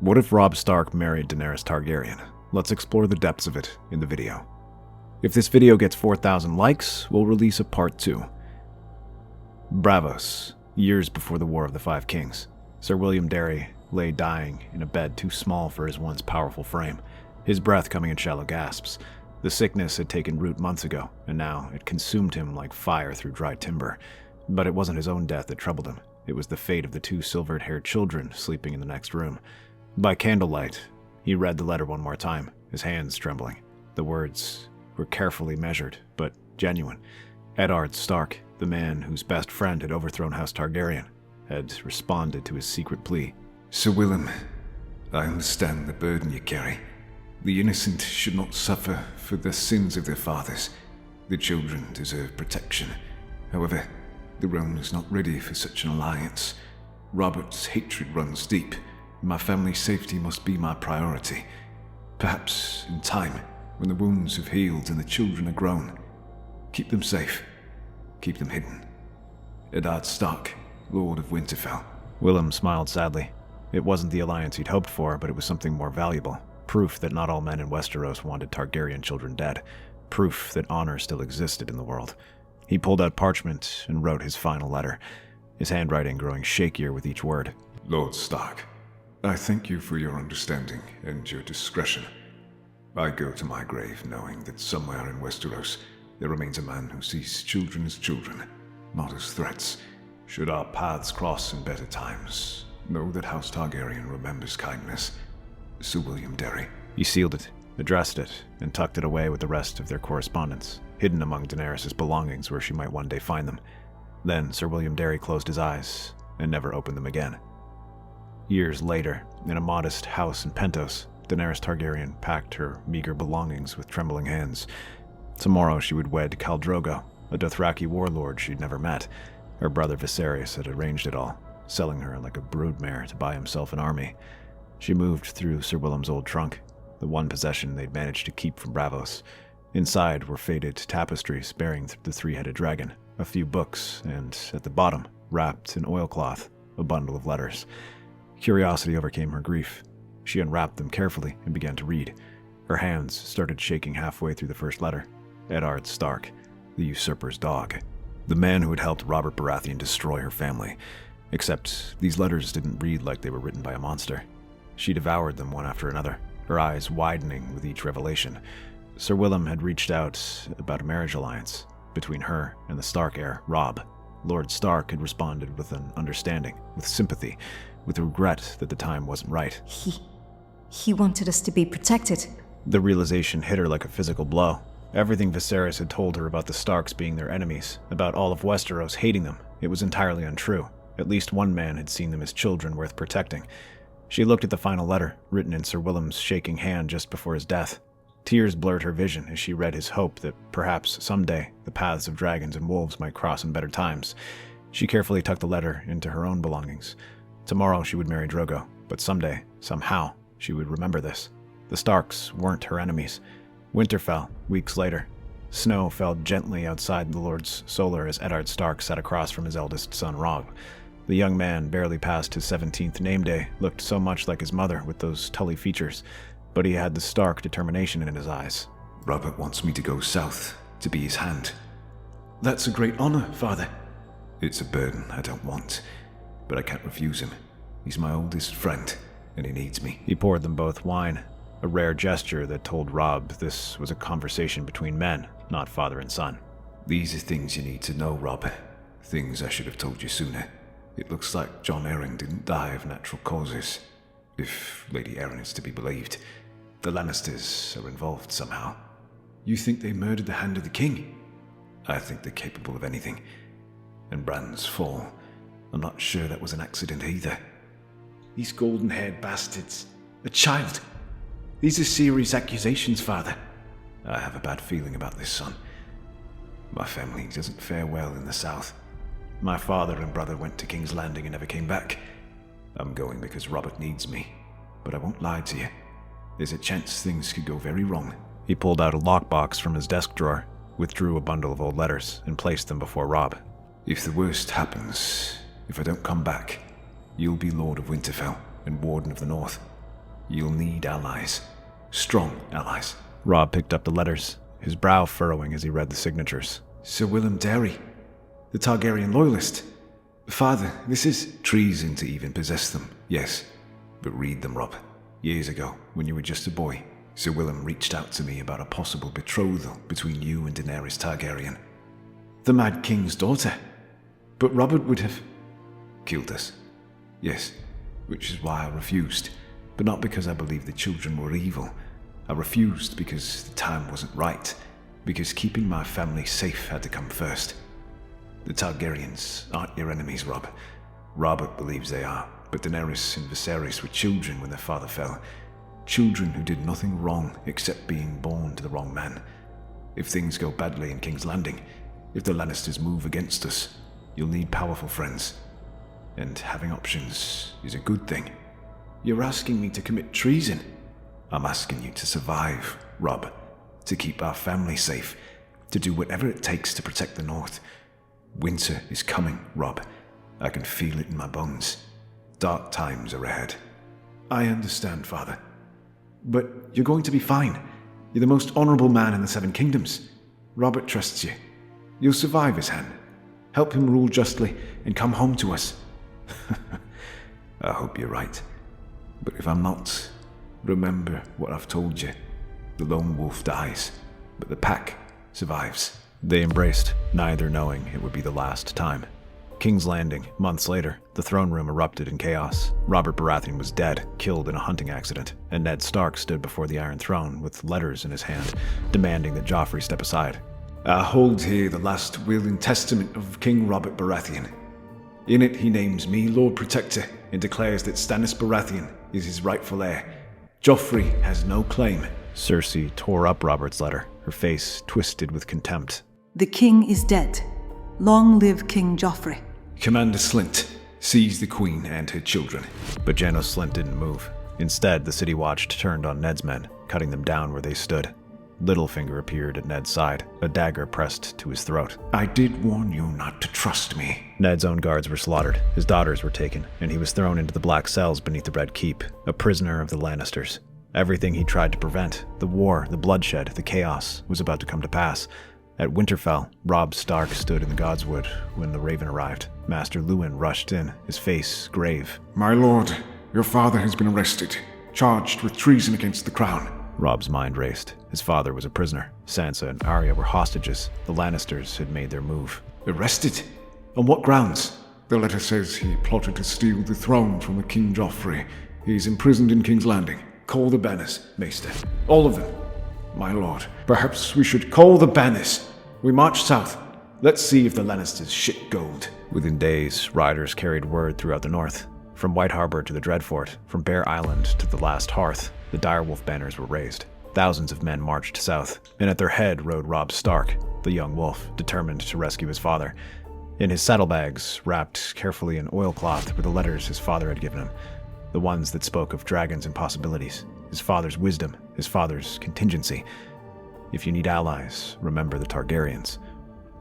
What if Robb Stark married Daenerys Targaryen? Let's explore the depths of it in the video. If this video gets 4,000 likes, we'll release a part 2. Braavos, years before the War of the Five Kings. Sir Willem Darry lay dying in a bed too small for his once powerful frame, his breath coming in shallow gasps. The sickness had taken root months ago, and now it consumed him like fire through dry timber. But it wasn't his own death that troubled him. It was the fate of the 2 silvered-haired children sleeping in the next room. By candlelight, he read the letter one more time, his hands trembling. The words were carefully measured, but genuine. Eddard Stark, the man whose best friend had overthrown House Targaryen, had responded to his secret plea. Sir Willem, I understand the burden you carry. The innocent should not suffer for the sins of their fathers. The children deserve protection. However, the realm is not ready for such an alliance. Robert's hatred runs deep. My family's safety must be my priority. Perhaps in time, when the wounds have healed and the children are grown, keep them safe. Keep them hidden. Eddard Stark, Lord of Winterfell. Willem smiled sadly. It wasn't the alliance he'd hoped for, but it was something more valuable. Proof that not all men in Westeros wanted Targaryen children dead. Proof that honor still existed in the world. He pulled out parchment and wrote his final letter, his handwriting growing shakier with each word. Lord Stark, I thank you for your understanding and your discretion. I go to my grave knowing that somewhere in Westeros there remains a man who sees children as children, not as threats. Should our paths cross in better times, know that House Targaryen remembers kindness. Sir Willem Darry. He sealed it, addressed it, and tucked it away with the rest of their correspondence, hidden among Daenerys' belongings where she might one day find them. Then Sir Willem Darry closed his eyes and never opened them again. Years later, in a modest house in Pentos, Daenerys Targaryen packed her meager belongings with trembling hands. Tomorrow she would wed Khal Drogo, a Dothraki warlord she'd never met. Her brother Viserys had arranged it all, selling her like a broodmare to buy himself an army. She moved through Sir Willem's old trunk, the one possession they'd managed to keep from Braavos. Inside were faded tapestries bearing the 3-headed dragon, a few books, and at the bottom, wrapped in oilcloth, a bundle of letters. Curiosity overcame her grief. She unwrapped them carefully and began to read. Her hands started shaking halfway through the first letter. Eddard Stark, the usurper's dog. The man who had helped Robert Baratheon destroy her family. Except these letters didn't read like they were written by a monster. She devoured them one after another, her eyes widening with each revelation. Sir Willem had reached out about a marriage alliance between her and the Stark heir, Robb. Lord Stark had responded with an understanding, with sympathy, with regret that the time wasn't right. He wanted us to be protected. The realization hit her like a physical blow. Everything Viserys had told her about the Starks being their enemies, about all of Westeros hating them, it was entirely untrue. At least one man had seen them as children worth protecting. She looked at the final letter, written in Sir Willem's shaking hand just before his death. Tears blurred her vision as she read his hope that perhaps someday the paths of dragons and wolves might cross in better times. She carefully tucked the letter into her own belongings. Tomorrow she would marry Drogo, but someday, somehow, she would remember this. The Starks weren't her enemies. Winter fell, weeks later. Snow fell gently outside the Lord's Solar as Eddard Stark sat across from his eldest son, Robb. The young man, barely past his 17th name day, looked so much like his mother with those tully features, but he had the Stark determination in his eyes. Robert wants me to go south, to be his hand. That's a great honor, Father. It's a burden I don't want, but I can't refuse him. He's my oldest friend, and he needs me. He poured them both wine, a rare gesture that told Robb this was a conversation between men, not father and son. These are things you need to know, Rob. Things I should have told you sooner. It looks like Jon Arryn didn't die of natural causes. If Lady Arryn is to be believed, the Lannisters are involved somehow. You think they murdered the Hand of the King? I think they're capable of anything. And Bran's fall, I'm not sure that was an accident either. These golden-haired bastards. A child. These are serious accusations, Father. I have a bad feeling about this, son. My family doesn't fare well in the south. My father and brother went to King's Landing and never came back. I'm going because Robert needs me, but I won't lie to you. There's a chance things could go very wrong. He pulled out a lockbox from his desk drawer, withdrew a bundle of old letters, and placed them before Robb. If the worst happens, if I don't come back, you'll be Lord of Winterfell and Warden of the North. You'll need allies. Strong allies. Robb picked up the letters, his brow furrowing as he read the signatures. Sir Willem Darry, the Targaryen loyalist. Father, this is treason to even possess them, yes. But read them, Robb. Years ago, when you were just a boy, Sir Willem reached out to me about a possible betrothal between you and Daenerys Targaryen. the Mad King's daughter. But Robert would have killed us. Yes, which is why I refused. But not because I believed the children were evil. I refused because the time wasn't right. Because keeping my family safe had to come first. The Targaryens aren't your enemies, Robb. Robert believes they are, but Daenerys and Viserys were children when their father fell. Children who did nothing wrong except being born to the wrong man. If things go badly in King's Landing, if the Lannisters move against us, you'll need powerful friends. And having options is a good thing. You're asking me to commit treason? I'm asking you to survive, Robb. To keep our family safe. To do whatever it takes to protect the North. Winter is coming, Robb. I can feel it in my bones. Dark times are ahead. I understand, Father. But you're going to be fine. You're the most honorable man in the Seven Kingdoms. Robert trusts you. You'll survive his hand. Help him rule justly and come home to us. I hope you're right. But if I'm not, remember what I've told you. The lone wolf dies, but the pack survives. They embraced, neither knowing it would be the last time. King's Landing, months later, the throne room erupted in chaos. Robert Baratheon was dead, killed in a hunting accident, and Ned Stark stood before the Iron Throne with letters in his hand, demanding that Joffrey step aside. I hold here the last will and testament of King Robert Baratheon. In it he names me Lord Protector and declares that Stannis Baratheon is his rightful heir. Joffrey has no claim. Cersei tore up Robert's letter, her face twisted with contempt. The king is dead. Long live King Joffrey. Commander Slint, seize the queen and her children. But Janos Slint didn't move. Instead, the City Watch turned on Ned's men, cutting them down where they stood. Littlefinger appeared at Ned's side, a dagger pressed to his throat. I did warn you not to trust me. Ned's own guards were slaughtered, his daughters were taken, and he was thrown into the black cells beneath the Red Keep, a prisoner of the Lannisters. Everything he tried to prevent, the war, the bloodshed, the chaos, was about to come to pass. At Winterfell, Robb Stark stood in the Godswood when the Raven arrived. Master Luwin rushed in, his face grave. My lord, your father has been arrested, charged with treason against the crown. Robb's mind raced. His father was a prisoner. Sansa and Arya were hostages. The Lannisters had made their move. Arrested? On what grounds? The letter says he plotted to steal the throne from the King Joffrey. He's imprisoned in King's Landing. Call the banners, Maester. All of them. My lord, Perhaps we should call the banners. We march south. Let's see if the Lannisters shit gold. Within days, riders carried word throughout the north. From White Harbor to the Dreadfort, from Bear Island to the Last Hearth, the direwolf banners were raised. Thousands of men marched south, and at their head rode Robb Stark, the young wolf, determined to rescue his father. In his saddlebags, wrapped carefully in oilcloth, were the letters his father had given him. The ones that spoke of dragons and possibilities, his father's wisdom, his father's contingency. If you need allies, remember the Targaryens.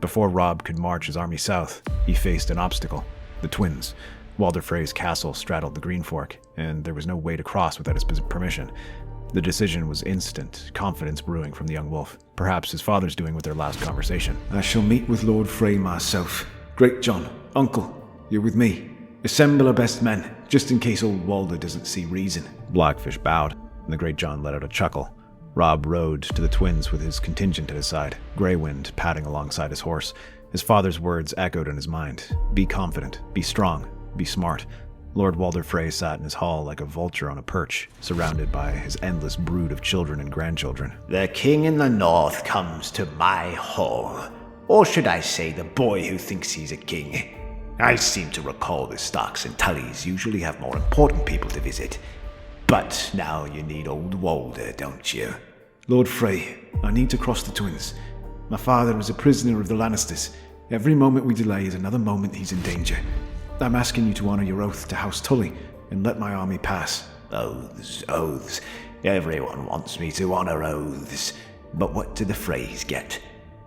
Before Robb could march his army south, he faced an obstacle: the twins. Walder Frey's castle straddled the Green Fork, and there was no way to cross without his permission. The decision was instant, confidence brewing from the young wolf. Perhaps his father's doing with their last conversation. I shall meet with Lord Frey myself. Great John, Uncle, you're with me. Assemble our best men, just in case old Walder doesn't see reason. Blackfish bowed, and the Great John let out a chuckle. Robb rode to the twins with his contingent at his side, Greywind padding alongside his horse. His father's words echoed in his mind. Be confident, be strong, be smart. Lord Walder Frey sat in his hall like a vulture on a perch, surrounded by his endless brood of children and grandchildren. The king in the north comes to my hall. Or should I say the boy who thinks he's a king. I seem to recall the Starks and Tullys usually have more important people to visit. But now you need old Walder, don't you? Lord Frey, I need to cross the twins. My father is a prisoner of the Lannisters. Every moment we delay is another moment he's in danger. I'm asking you to honor your oath to House Tully and let my army pass. Oaths, oaths. Everyone wants me to honor oaths. But what do the Freys get?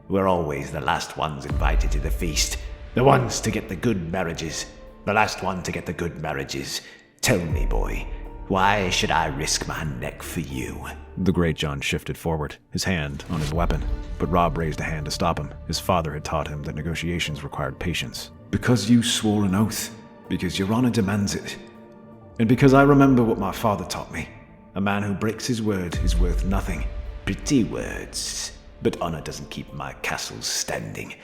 We're always the last ones invited to the feast. The ones to get the good marriages. The last one to get the good marriages. Tell me, boy, Why should I risk my neck for you? The Great John shifted forward, his hand on his weapon, but Robb raised a hand to stop him. His father had taught him that negotiations required patience. Because you swore an oath. Because your honor demands it. And because I remember what my father taught me. A man who breaks his word is worth nothing. Pretty words. But honor doesn't keep my castles standing.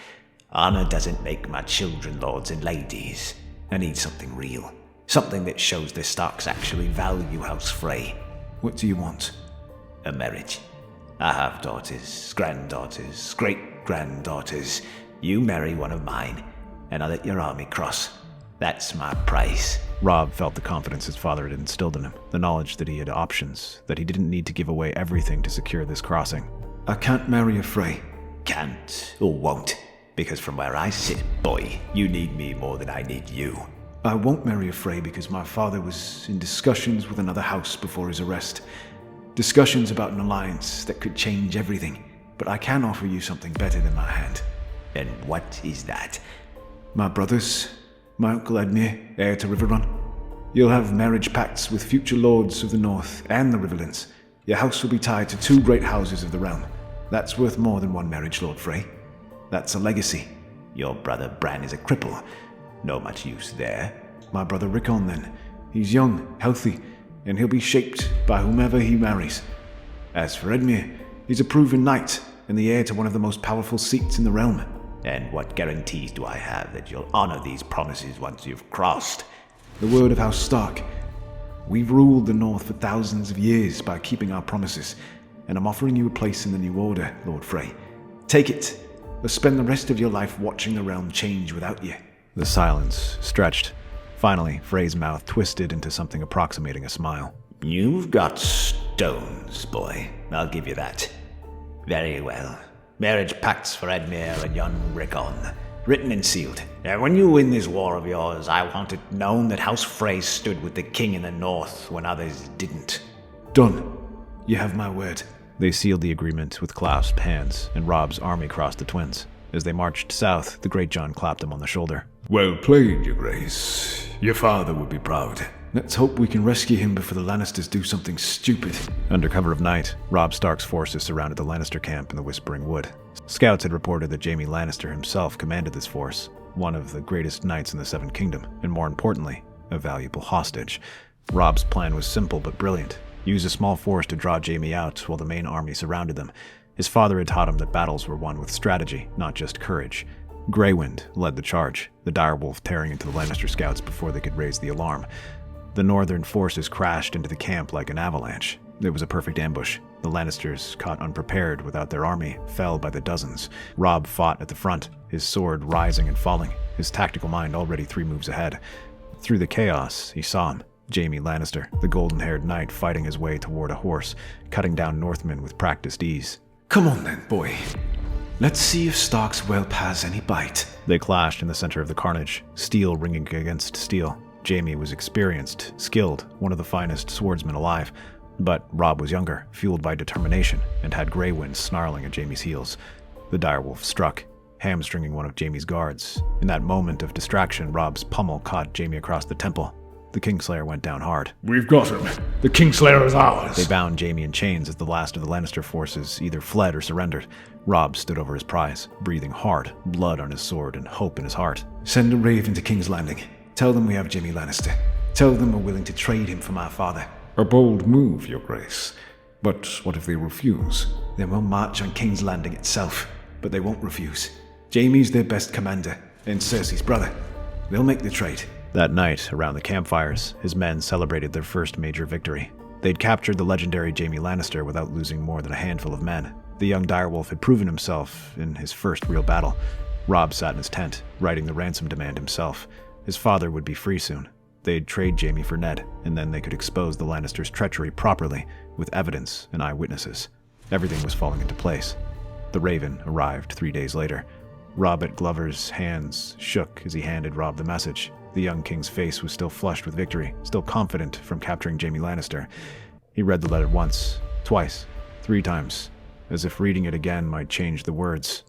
Honor doesn't make my children lords and ladies. I need something real. Something that shows the Starks actually value House Frey. What do you want? A marriage. I have daughters, granddaughters, great-granddaughters. You marry one of mine, and I'll let your army cross. That's my price. Robb felt the confidence his father had instilled in him, the knowledge that he had options, that he didn't need to give away everything to secure this crossing. I can't marry a Frey. Can't or won't, because from where I sit, boy, you need me more than I need you. I won't marry a Frey because my father was in discussions with another house before his arrest. Discussions about an alliance that could change everything, but I can offer you something better than my hand. And what is that? My brothers, my uncle Edmure, heir to Riverrun. You'll have marriage pacts with future lords of the North and the Riverlands. Your house will be tied to 2 great houses of the realm. That's worth more than one marriage, Lord Frey. That's a legacy. Your brother Bran is a cripple. No much use there. My brother Rickon, then. He's young, healthy, and he'll be shaped by whomever he marries. As for Edmure, he's a proven knight and the heir to one of the most powerful seats in the realm. And what guarantees do I have that you'll honor these promises once you've crossed? The word of House Stark. We've ruled the North for thousands of years by keeping our promises, and I'm offering you a place in the New Order, Lord Frey. Take it, or spend the rest of your life watching the realm change without you. The silence stretched. Finally, Frey's mouth twisted into something approximating a smile. You've got stones, boy. I'll give you that. Very well. Marriage pacts for Edmure and young Rickon. Written and sealed. And when you win this war of yours, I want it known that House Frey stood with the king in the north when others didn't. Done. You have my word. They sealed the agreement with clasped hands, and Robb's army crossed the Twins. As they marched south, the Great John clapped him on the shoulder. Well played, Your Grace. Your father would be proud. Let's hope we can rescue him before the Lannisters do something stupid. Under cover of night, Robb Stark's forces surrounded the Lannister camp in the Whispering Wood. Scouts had reported that Jaime Lannister himself commanded this force, one of the greatest knights in the Seven Kingdom, and more importantly, a valuable hostage. Robb's plan was simple but brilliant. Use a small force to draw Jaime out while the main army surrounded them. His father had taught him that battles were won with strategy, not just courage. Greywind led the charge, the direwolf tearing into the Lannister scouts before they could raise the alarm. The northern forces crashed into the camp like an avalanche. It was a perfect ambush. The Lannisters, caught unprepared without their army, fell by the dozens. Robb fought at the front, his sword rising and falling, his tactical mind already 3 moves ahead. Through the chaos, he saw him, Jaime Lannister, the golden-haired knight fighting his way toward a horse, cutting down Northmen with practiced ease. Come on then, boy. Let's see if Stark's whelp has any bite. They clashed in the center of the carnage, steel ringing against steel. Jaime was experienced, skilled, one of the finest swordsmen alive. But Robb was younger, fueled by determination, and had Greywind snarling at Jaime's heels. The direwolf struck, hamstringing one of Jaime's guards. In that moment of distraction, Robb's pummel caught Jaime across the temple. The Kingslayer went down hard. We've got him. The Kingslayer is ours. They bound Jaime in chains as the last of the Lannister forces either fled or surrendered. Robb stood over his prize, breathing hard, blood on his sword and hope in his heart. Send a raven to King's Landing. Tell them we have Jaime Lannister. Tell them we're willing to trade him for my father. A bold move, Your Grace. But what if they refuse? Then we'll march on King's Landing itself, but they won't refuse. Jaime's their best commander, and Cersei's brother. They'll make the trade. That night, around the campfires, his men celebrated their first major victory. They'd captured the legendary Jaime Lannister without losing more than a handful of men. The young direwolf had proven himself in his first real battle. Robb sat in his tent, writing the ransom demand himself. His father would be free soon. They'd trade Jaime for Ned, and then they could expose the Lannisters' treachery properly, with evidence and eyewitnesses. Everything was falling into place. The Raven arrived 3 days later. Robert Glover's hands shook as he handed Robb the message. The young king's face was still flushed with victory, still confident from capturing Jaime Lannister. He read the letter once, twice, 3 times, as if reading it again might change the words.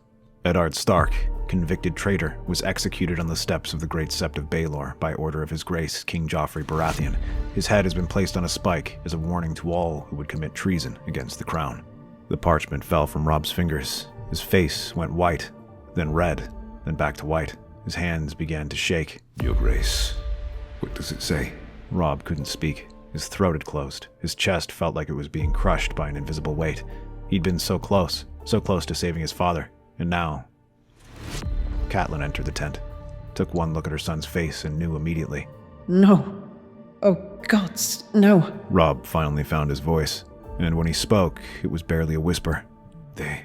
Eddard Stark, convicted traitor, was executed on the steps of the Great Sept of Baelor by order of His Grace King Joffrey Baratheon. His head has been placed on a spike as a warning to all who would commit treason against the crown. The parchment fell from Robb's fingers. His face went white, then red, then back to white. His hands began to shake. Your Grace, what does it say? Robb couldn't speak. His throat had closed. His chest felt like it was being crushed by an invisible weight. He'd been so close to saving his father, and now... Catelyn entered the tent, took one look at her son's face, and knew immediately. No. Oh, gods, no. Robb finally found his voice, and when he spoke, it was barely a whisper. They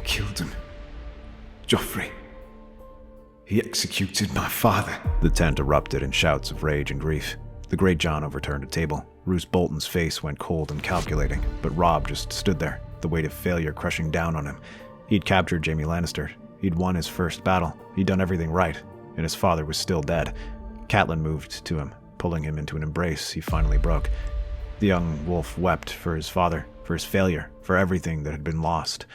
killed him. Joffrey. He executed my father. The tent erupted in shouts of rage and grief. The Great John overturned a table. Roose Bolton's face went cold and calculating, but Robb just stood there, the weight of failure crushing down on him. He'd captured Jaime Lannister. He'd won his first battle. He'd done everything right, and his father was still dead. Catelyn moved to him, pulling him into an embrace he finally broke. The young wolf wept for his father, for his failure, for everything that had been lost.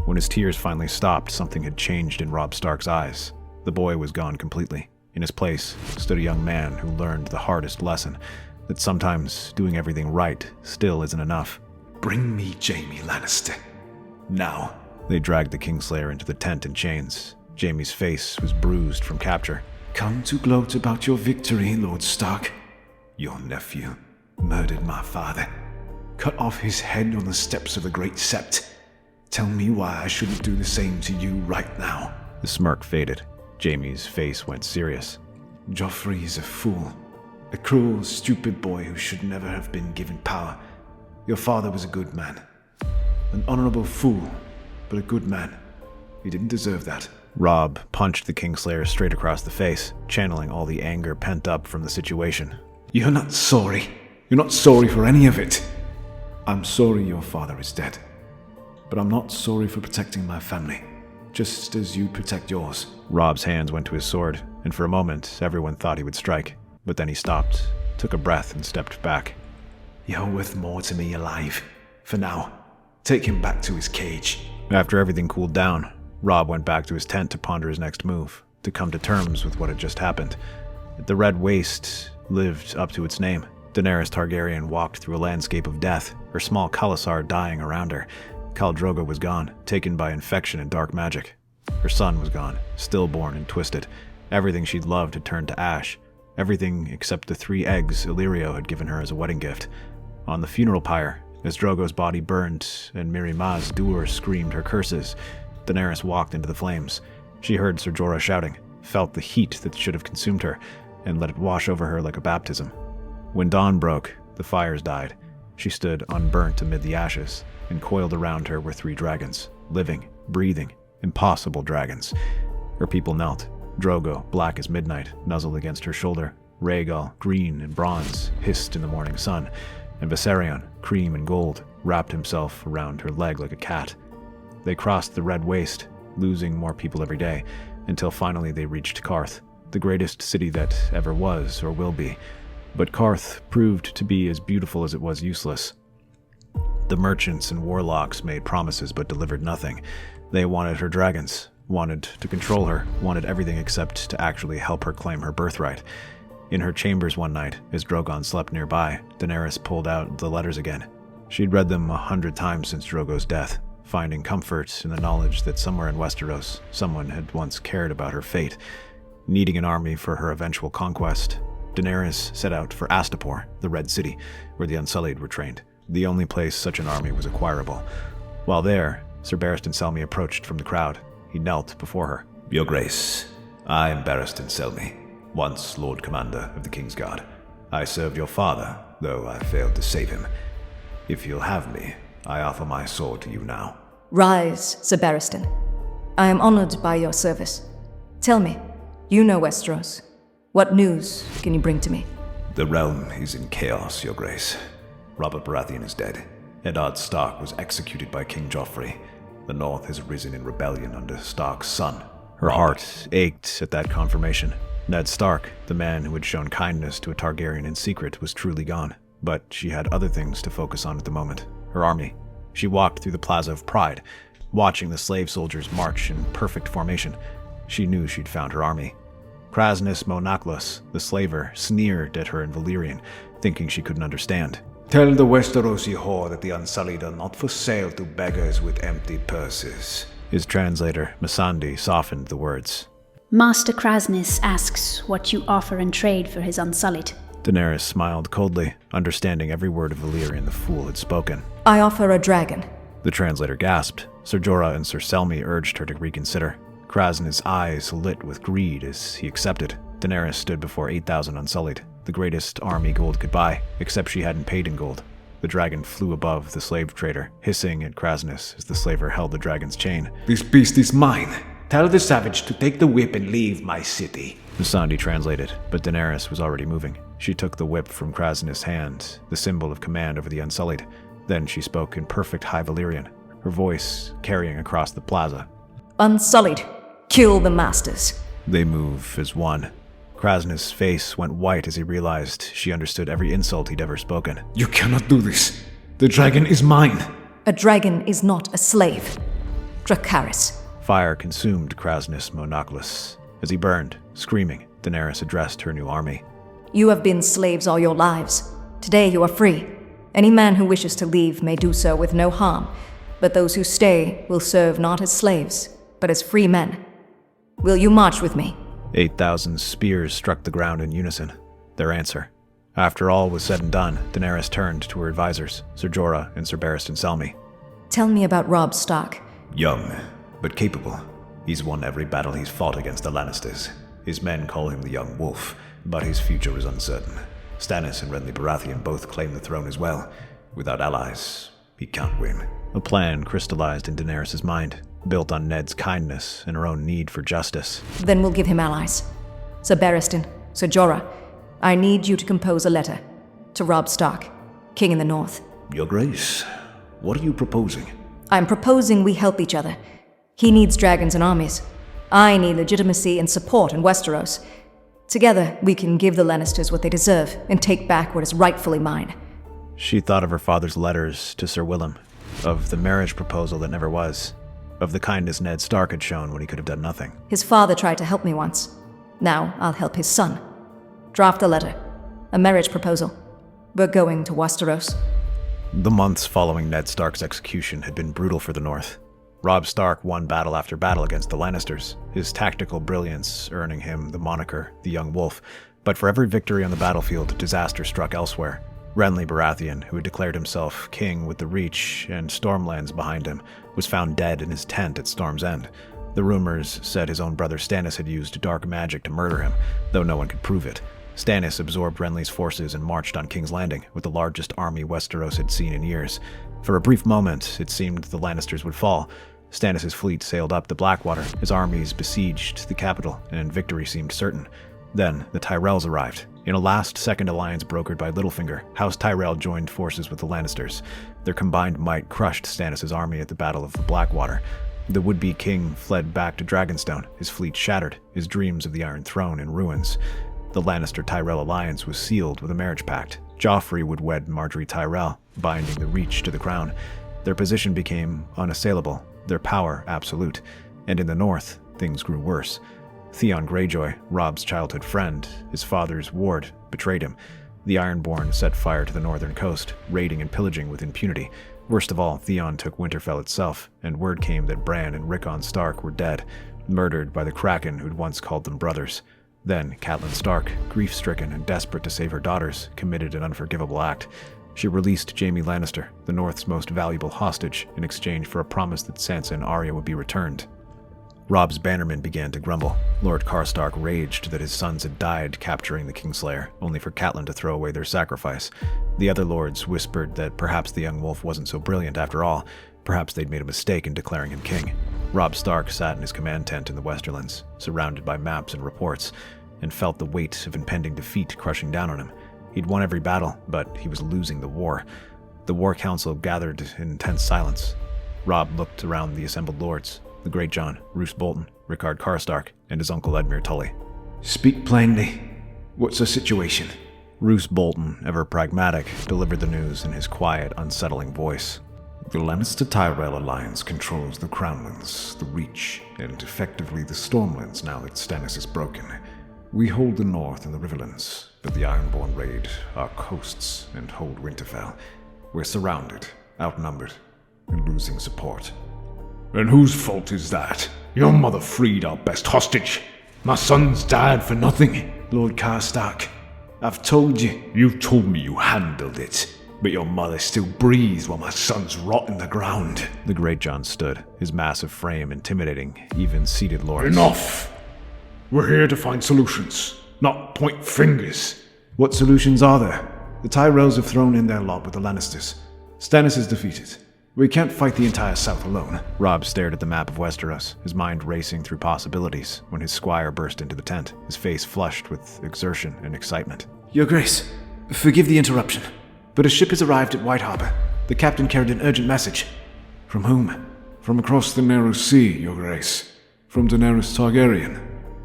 When his tears finally stopped, something had changed in Robb Stark's eyes. The boy was gone completely. In his place stood a young man who learned the hardest lesson, that sometimes doing everything right still isn't enough. Bring me Jaime Lannister. Now. They dragged the Kingslayer into the tent in chains. Jaime's face was bruised from capture. Come to gloat about your victory, Lord Stark. Your nephew murdered my father. Cut off his head on the steps of the Great Sept. Tell me why I shouldn't do the same to you right now. The smirk faded. Jaime's face went serious. Joffrey is a fool. A cruel, stupid boy who should never have been given power. Your father was a good man. An honorable fool, but a good man. He didn't deserve that. Robb punched the Kingslayer straight across the face, channeling all the anger pent up from the situation. You're not sorry. You're not sorry for any of it. I'm sorry your father is dead. But I'm not sorry for protecting my family, just as you protect yours. Robb's hands went to his sword, and for a moment everyone thought he would strike. But then he stopped, took a breath, and stepped back. You're worth more to me alive. For now, take him back to his cage. After everything cooled down, Robb went back to his tent to ponder his next move, to come to terms with what had just happened. The Red Waste lived up to its name. Daenerys Targaryen walked through a landscape of death, her small Khalasar dying around her. Khal Drogo was gone, taken by infection and dark magic. Her son was gone, stillborn and twisted. Everything she'd loved had turned to ash. Everything except the 3 eggs Illyrio had given her as a wedding gift. On the funeral pyre, as Drogo's body burned and Miri Maz Dur screamed her curses, Daenerys walked into the flames. She heard Ser Jorah shouting, felt the heat that should have consumed her, and let it wash over her like a baptism. When dawn broke, the fires died. She stood unburnt amid the ashes, and coiled around her were 3 dragons, living, breathing, impossible dragons. Her people knelt. Drogo, black as midnight, nuzzled against her shoulder. Rhaegal, green and bronze, hissed in the morning sun. And Viserion, cream and gold, wrapped himself around her leg like a cat. They crossed the Red Waste, losing more people every day, until finally they reached Qarth, the greatest city that ever was or will be. But Qarth proved to be as beautiful as it was useless. The merchants and warlocks made promises but delivered nothing. They wanted her dragons, wanted to control her, wanted everything except to actually help her claim her birthright. In her chambers one night, as Drogon slept nearby, Daenerys pulled out the letters again. She'd read them 100 times since Drogo's death, finding comfort in the knowledge that somewhere in Westeros, someone had once cared about her fate. Needing an army for her eventual conquest, Daenerys set out for Astapor, the Red City, where the Unsullied were trained, the only place such an army was acquirable. While there, Ser Barristan Selmy approached from the crowd. He knelt before her. Your Grace, I am Barristan Selmy, once Lord Commander of the Kingsguard. I served your father, though I failed to save him. If you'll have me, I offer my sword to you now. Rise, Ser Barristan. I am honored by your service. Tell me, you know Westeros. What news can you bring to me? The realm is in chaos, Your Grace. Robert Baratheon is dead. Eddard Stark was executed by King Joffrey. The North has risen in rebellion under Stark's son. Her heart ached at that confirmation. Ned Stark, the man who had shown kindness to a Targaryen in secret, was truly gone. But she had other things to focus on at the moment. Her army. She walked through the Plaza of Pride. watching the slave soldiers march in perfect formation. She knew she'd found her army. Krasnus Monaklos, the slaver, sneered at her in Valyrian, thinking she couldn't understand. Tell the Westerosi whore that the Unsullied are not for sale to beggars with empty purses. His translator, Missandei, softened the words. Master Krasnus asks what you offer in trade for his Unsullied. Daenerys smiled coldly, understanding every word of Valyrian the fool had spoken. I offer a dragon. The translator gasped. Ser Jorah and Ser Selmy urged her to reconsider. Krasnus' eyes lit with greed as he accepted. Daenerys stood before 8,000 Unsullied, the greatest army gold could buy, except she hadn't paid in gold. The dragon flew above the slave trader, hissing at Krasnus as the slaver held the dragon's chain. This beast is mine. Tell the savage to take the whip and leave my city. Missandei translated, but Daenerys was already moving. She took the whip from Krasnus' hand, the symbol of command over the Unsullied. Then she spoke in perfect High Valyrian, her voice carrying across the plaza. Unsullied, kill the masters. They move as one. Krasnus' face went white as he realized she understood every insult he'd ever spoken. You cannot do this. The dragon is mine. A dragon is not a slave. Dracarys. Fire consumed Krasnus Monaklos. As he burned, screaming, Daenerys addressed her new army. You have been slaves all your lives. Today you are free. Any man who wishes to leave may do so with no harm, but those who stay will serve not as slaves, but as free men. Will you march with me? 8,000 spears struck the ground in unison, their answer. After all was said and done, Daenerys turned to her advisors, Ser Jorah and Ser Barristan Selmy. Tell me about Robb Stark. Young, but capable. He's won every battle he's fought against the Lannisters. His men call him the Young Wolf, but his future is uncertain. Stannis and Renly Baratheon both claim the throne as well. Without allies, he can't win. A plan crystallized in Daenerys' mind, built on Ned's kindness and her own need for justice. Then we'll give him allies. Ser Barristan, Ser Jorah, I need you to compose a letter to Robb Stark, King in the North. Your Grace, what are you proposing? I'm proposing we help each other. He needs dragons and armies. I need legitimacy and support in Westeros. Together, we can give the Lannisters what they deserve and take back what is rightfully mine. She thought of her father's letters to Sir Willem, of the marriage proposal that never was, of the kindness Ned Stark had shown when he could have done nothing. His father tried to help me once. Now I'll help his son. Draft a letter. A marriage proposal. We're going to Westeros. The months following Ned Stark's execution had been brutal for the North. Robb Stark won battle after battle against the Lannisters, his tactical brilliance earning him the moniker the Young Wolf. But for every victory on the battlefield, disaster struck elsewhere. Renly Baratheon, who had declared himself king with the Reach and Stormlands behind him, was found dead in his tent at Storm's End. The rumors said his own brother Stannis had used dark magic to murder him, though no one could prove it. Stannis absorbed Renly's forces and marched on King's Landing with the largest army Westeros had seen in years. For a brief moment, it seemed the Lannisters would fall. Stannis' fleet sailed up the Blackwater, his armies besieged the capital, and victory seemed certain. Then, the Tyrells arrived. In a last-second alliance brokered by Littlefinger, House Tyrell joined forces with the Lannisters. Their combined might crushed Stannis' army at the Battle of the Blackwater. The would-be king fled back to Dragonstone, his fleet shattered, his dreams of the Iron Throne in ruins. The Lannister-Tyrell alliance was sealed with a marriage pact. Joffrey would wed Margaery Tyrell, binding the Reach to the crown. Their position became unassailable, their power absolute, and in the north, things grew worse. Theon Greyjoy, Robb's childhood friend, his father's ward, betrayed him. The Ironborn set fire to the northern coast, raiding and pillaging with impunity. Worst of all, Theon took Winterfell itself, and word came that Bran and Rickon Stark were dead, murdered by the Kraken who'd once called them brothers. Then Catelyn Stark, grief-stricken and desperate to save her daughters, committed an unforgivable act. She released Jaime Lannister, the North's most valuable hostage, in exchange for a promise that Sansa and Arya would be returned. Robb's bannermen began to grumble. Lord Karstark raged that his sons had died capturing the Kingslayer, only for Catelyn to throw away their sacrifice. The other lords whispered that perhaps the young wolf wasn't so brilliant after all. Perhaps they'd made a mistake in declaring him king. Robb Stark sat in his command tent in the Westerlands, surrounded by maps and reports, and felt the weight of impending defeat crushing down on him. He'd won every battle, but he was losing the war. The War Council gathered in intense silence. Robb looked around the assembled lords, the Great John, Roose Bolton, Rickard Karstark, and his uncle Edmure Tully. Speak plainly. What's the situation? Roose Bolton, ever pragmatic, delivered the news in his quiet, unsettling voice. The Lannister-Tyrell alliance controls the Crownlands, the Reach, and effectively the Stormlands now that Stannis is broken. We hold the North and the Riverlands, but the Ironborn raid our coasts and hold Winterfell. We're surrounded, outnumbered, and losing support. And whose fault is that? Your mother freed our best hostage. My sons died for nothing. Lord Stark, I've told you. You've told me you handled it, but your mother still breathes while my sons rot in the ground. The Greatjon stood, his massive frame intimidating even seated lords. Enough! We're here to find solutions, not point fingers. What solutions are there? The Tyrells have thrown in their lot with the Lannisters. Stannis is defeated. We can't fight the entire South alone. Robb stared at the map of Westeros, his mind racing through possibilities, when his squire burst into the tent, his face flushed with exertion and excitement. Your Grace, forgive the interruption, but a ship has arrived at White Harbor. The captain carried an urgent message. From whom? From across the narrow sea, Your Grace. From Daenerys Targaryen.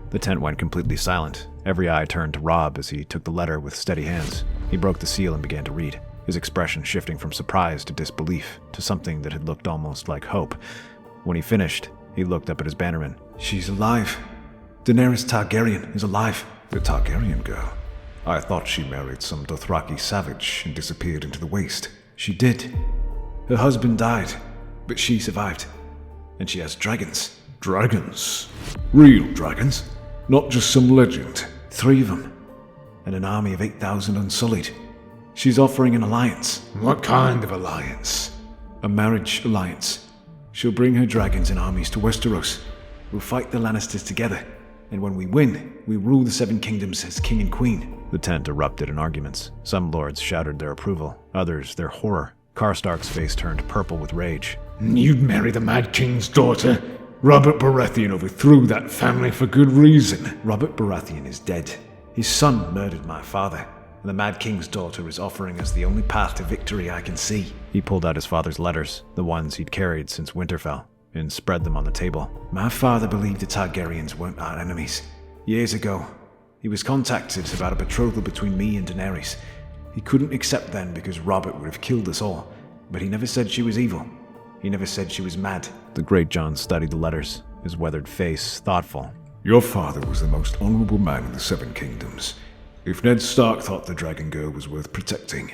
The tent went completely silent. Every eye turned to Robb as he took the letter with steady hands. He broke the seal and began to read, his expression shifting from surprise to disbelief, to something that had looked almost like hope. When he finished, he looked up at his bannerman. She's alive. Daenerys Targaryen is alive. The Targaryen girl. I thought she married some Dothraki savage and disappeared into the waste. She did. Her husband died, but she survived. And she has dragons. Dragons? Real dragons? Not just some legend. 3 of them. And an army of 8,000 unsullied. She's offering an alliance. What kind of alliance? A marriage alliance. She'll bring her dragons and armies to Westeros. We'll fight the Lannisters together. And when we win, we rule the 7 kingdoms as king and queen. The tent erupted in arguments. Some lords shouted their approval, others their horror. Karstark's face turned purple with rage. You'd marry the Mad King's daughter? Robert Baratheon overthrew that family for good reason. Robert Baratheon is dead. His son murdered my father. And the Mad King's daughter is offering us the only path to victory I can see. He pulled out his father's letters, the ones he'd carried since Winterfell, and spread them on the table. My father believed the Targaryens weren't our enemies. Years ago, he was contacted about a betrothal between me and Daenerys. He couldn't accept then because Robert would have killed us all. But he never said she was evil. He never said she was mad. The Greatjon studied the letters, his weathered face thoughtful. Your father was the most honorable man in the 7 kingdoms. If Ned Stark thought the Dragon Girl was worth protecting,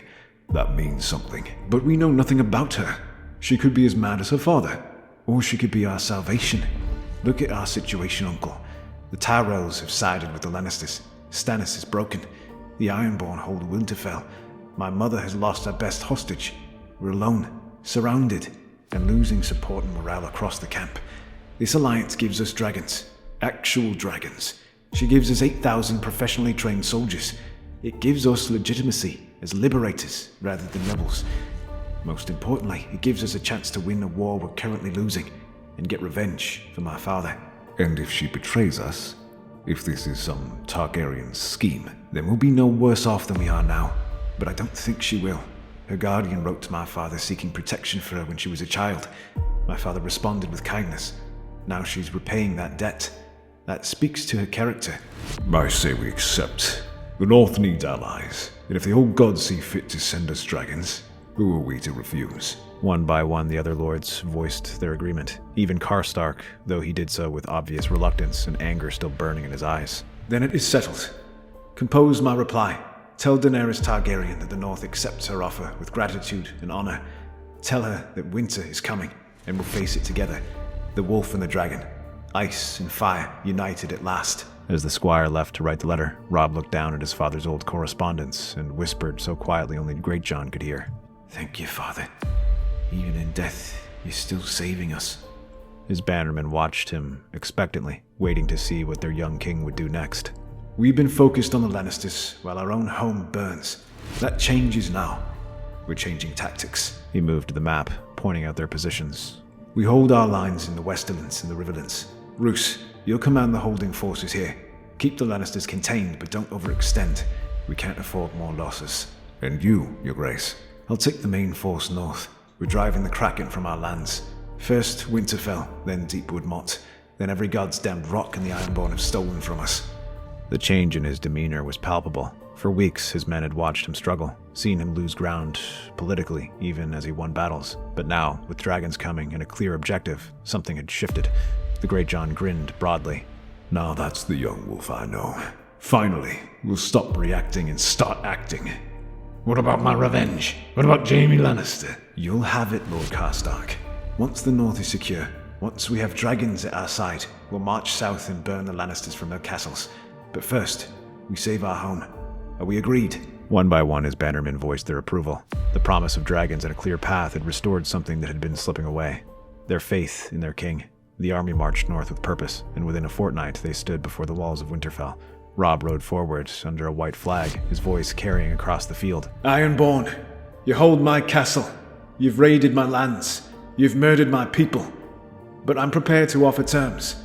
that means something. But we know nothing about her. She could be as mad as her father. Or she could be our salvation. Look at our situation, Uncle. The Tyrells have sided with the Lannisters. Stannis is broken. The Ironborn hold Winterfell. My mother has lost her best hostage. We're alone, surrounded, and losing support and morale across the camp. This alliance gives us dragons. Actual dragons. She gives us 8,000 professionally trained soldiers. It gives us legitimacy as liberators rather than rebels. Most importantly, it gives us a chance to win a war we're currently losing and get revenge for my father. And if she betrays us, if this is some Targaryen scheme, then we'll be no worse off than we are now. But I don't think she will. Her guardian wrote to my father seeking protection for her when she was a child. My father responded with kindness. Now she's repaying that debt. That speaks to her character. I say we accept. The North needs allies, and if the old gods see fit to send us dragons, who are we to refuse? One by one, the other lords voiced their agreement. Even Karstark, though he did so with obvious reluctance and anger still burning in his eyes. Then it is settled. Compose my reply. Tell Daenerys Targaryen that the North accepts her offer with gratitude and honor. Tell her that winter is coming, and we'll face it together. The wolf and the dragon. Ice and fire united at last. As the squire left to write the letter, Robb looked down at his father's old correspondence and whispered so quietly only Greatjon could hear. Thank you, Father. Even in death, you're still saving us. His bannermen watched him expectantly, waiting to see what their young king would do next. We've been focused on the Lannisters while our own home burns. That changes now. We're changing tactics. He moved to the map, pointing out their positions. We hold our lines in the Westerlands and the Riverlands. Roose, you'll command the holding forces here. Keep the Lannisters contained, but don't overextend. We can't afford more losses. And you, Your Grace? I'll take the main force north. We're driving the Kraken from our lands. First Winterfell, then Deepwood Motte. Then every god's damned rock and the Ironborn have stolen from us. The change in his demeanor was palpable. For weeks, his men had watched him struggle, seen him lose ground politically, even as he won battles. But now, with dragons coming and a clear objective, something had shifted. The Great John grinned broadly. Now that's the young wolf I know. Finally, we'll stop reacting and start acting. What about my revenge? What about Jaime Lannister? You'll have it, Lord Karstark. Once the north is secure, once we have dragons at our side, we'll march south and burn the Lannisters from their castles. But first, we save our home. Are we agreed? One by one, his bannermen voiced their approval. The promise of dragons and a clear path had restored something that had been slipping away. Their faith in their king. The army marched north with purpose, and within a fortnight they stood before the walls of Winterfell. Robb rode forward under a white flag, his voice carrying across the field. Ironborn, you hold my castle. You've raided my lands. You've murdered my people. But I'm prepared to offer terms.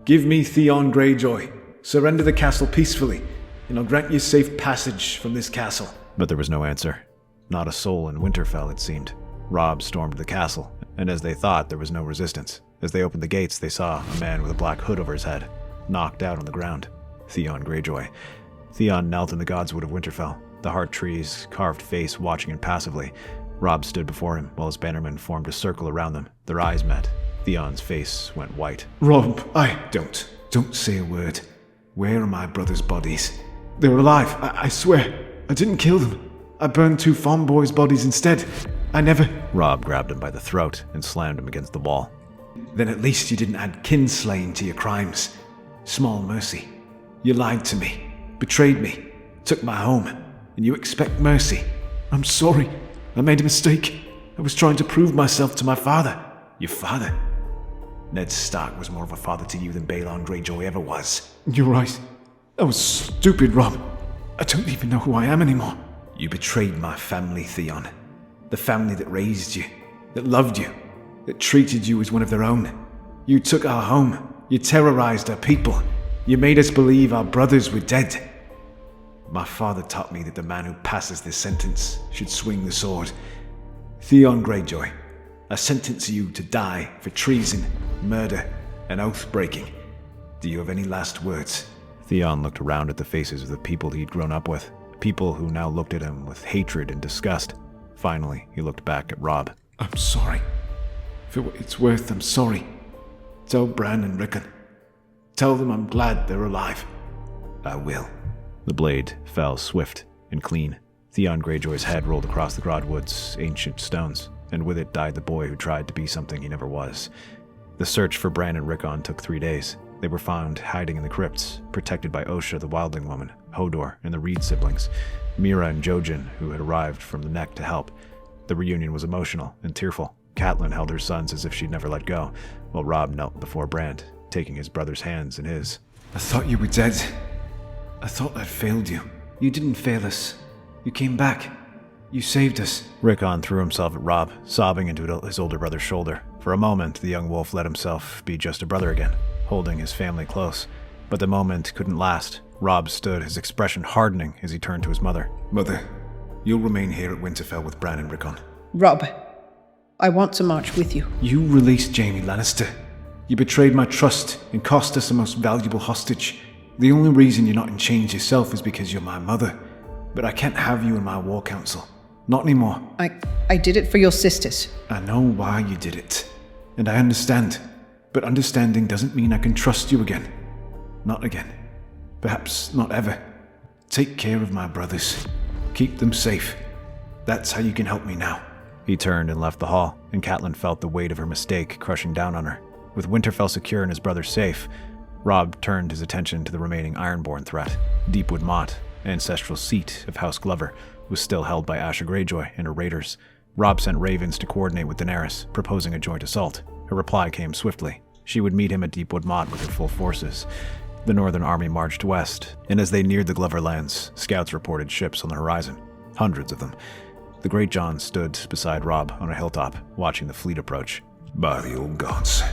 Give me Theon Greyjoy. Surrender the castle peacefully, and I'll grant you safe passage from this castle. But there was no answer. Not a soul in Winterfell, it seemed. Robb stormed the castle, and as they thought, there was no resistance. As they opened the gates, they saw a man with a black hood over his head, knocked out on the ground. Theon Greyjoy. Theon knelt in the godswood of Winterfell, the heart tree's carved face watching impassively. Robb stood before him while his bannermen formed a circle around them. Their eyes met. Theon's face went white. Robb, don't say a word. Where are my brother's bodies? They were alive, I swear. I didn't kill them. I burned 2 farm boys' bodies instead. I never... Robb grabbed him by the throat and slammed him against the wall. Then at least you didn't add kinslaying to your crimes. Small mercy. You lied to me, betrayed me, took my home, and you expect mercy. I'm sorry. I made a mistake. I was trying to prove myself to my father. Your father? Ned Stark was more of a father to you than Balon Greyjoy ever was. You're right. I was stupid, Robb. I don't even know who I am anymore. You betrayed my family, Theon. The family that raised you, that loved you, that treated you as one of their own. You took our home. You terrorized our people. You made us believe our brothers were dead. My father taught me that the man who passes this sentence should swing the sword. Theon Greyjoy, I sentence you to die for treason, murder, and oath-breaking. Do you have any last words? Theon looked around at the faces of the people he'd grown up with, people who now looked at him with hatred and disgust. Finally, he looked back at Robb. I'm sorry. For what it's worth, I'm sorry. Tell Bran and Rickon. Tell them I'm glad they're alive. I will. The blade fell swift and clean. Theon Greyjoy's head rolled across the Broadwood's ancient stones, and with it died the boy who tried to be something he never was. The search for Bran and Rickon took 3 days. They were found hiding in the crypts, protected by Osha the Wildling woman, Hodor, and the Reed siblings, Mira and Jojen, who had arrived from the Neck to help. The reunion was emotional and tearful. Catelyn held her sons as if she'd never let go, while Robb knelt before Bran, taking his brother's hands in his. I thought you were dead. I thought I'd failed you. You didn't fail us. You came back. You saved us. Rickon threw himself at Robb, sobbing into his older brother's shoulder. For a moment, the young wolf let himself be just a brother again, holding his family close. But the moment couldn't last. Robb stood, his expression hardening as he turned to his mother. Mother, you'll remain here at Winterfell with Bran and Rickon. Robb, I want to march with you. You released Jaime Lannister. You betrayed my trust and cost us the most valuable hostage. The only reason you're not in chains yourself is because you're my mother. But I can't have you in my war council. Not anymore. I did it for your sisters. I know why you did it. And I understand. But understanding doesn't mean I can trust you again. Not again. Perhaps not ever. Take care of my brothers. Keep them safe. That's how you can help me now. He turned and left the hall, and Catelyn felt the weight of her mistake crushing down on her. With Winterfell secure and his brother safe, Robb turned his attention to the remaining Ironborn threat. Deepwood Motte, ancestral seat of House Glover, was still held by Asha Greyjoy and her raiders. Robb sent ravens to coordinate with Daenerys, proposing a joint assault. Her reply came swiftly. She would meet him at Deepwood Motte with her full forces. The Northern Army marched west, and as they neared the Glover lands, scouts reported ships on the horizon. Hundreds of them. The Great John stood beside Robb on a hilltop, watching the fleet approach. By the old gods,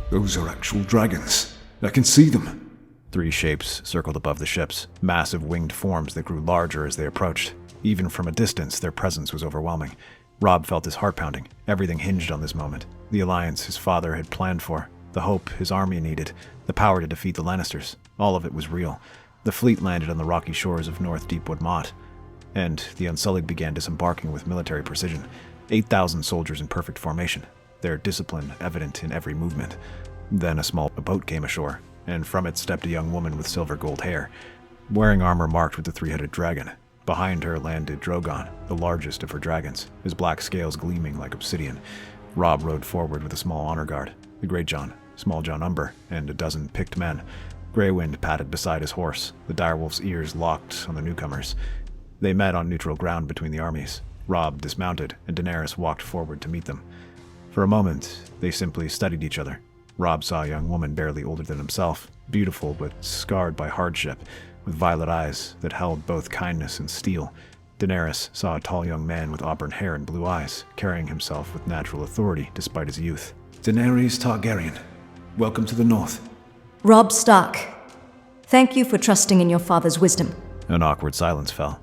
those are actual dragons. I can see them. 3 shapes circled above the ships, massive winged forms that grew larger as they approached. Even from a distance, their presence was overwhelming. Robb felt his heart pounding. Everything hinged on this moment. The alliance his father had planned for, the hope his army needed, the power to defeat the Lannisters. All of it was real. The fleet landed on the rocky shores of North Deepwood Motte, and the Unsullied began disembarking with military precision. 8,000 soldiers in perfect formation, their discipline evident in every movement. Then a small boat came ashore, and from it stepped a young woman with silver gold hair, wearing armor marked with the three-headed dragon. Behind her landed Drogon, the largest of her dragons, his black scales gleaming like obsidian. Robb rode forward with a small honor guard, the Greatjon, Small John Umber, and a dozen picked men. Greywind padded beside his horse, the direwolf's ears locked on the newcomers. They met on neutral ground between the armies. Robb dismounted, and Daenerys walked forward to meet them. For a moment, they simply studied each other. Robb saw a young woman barely older than himself, beautiful but scarred by hardship, with violet eyes that held both kindness and steel. Daenerys saw a tall young man with auburn hair and blue eyes, carrying himself with natural authority despite his youth. Daenerys Targaryen, welcome to the North. Robb Stark, thank you for trusting in your father's wisdom. An awkward silence fell.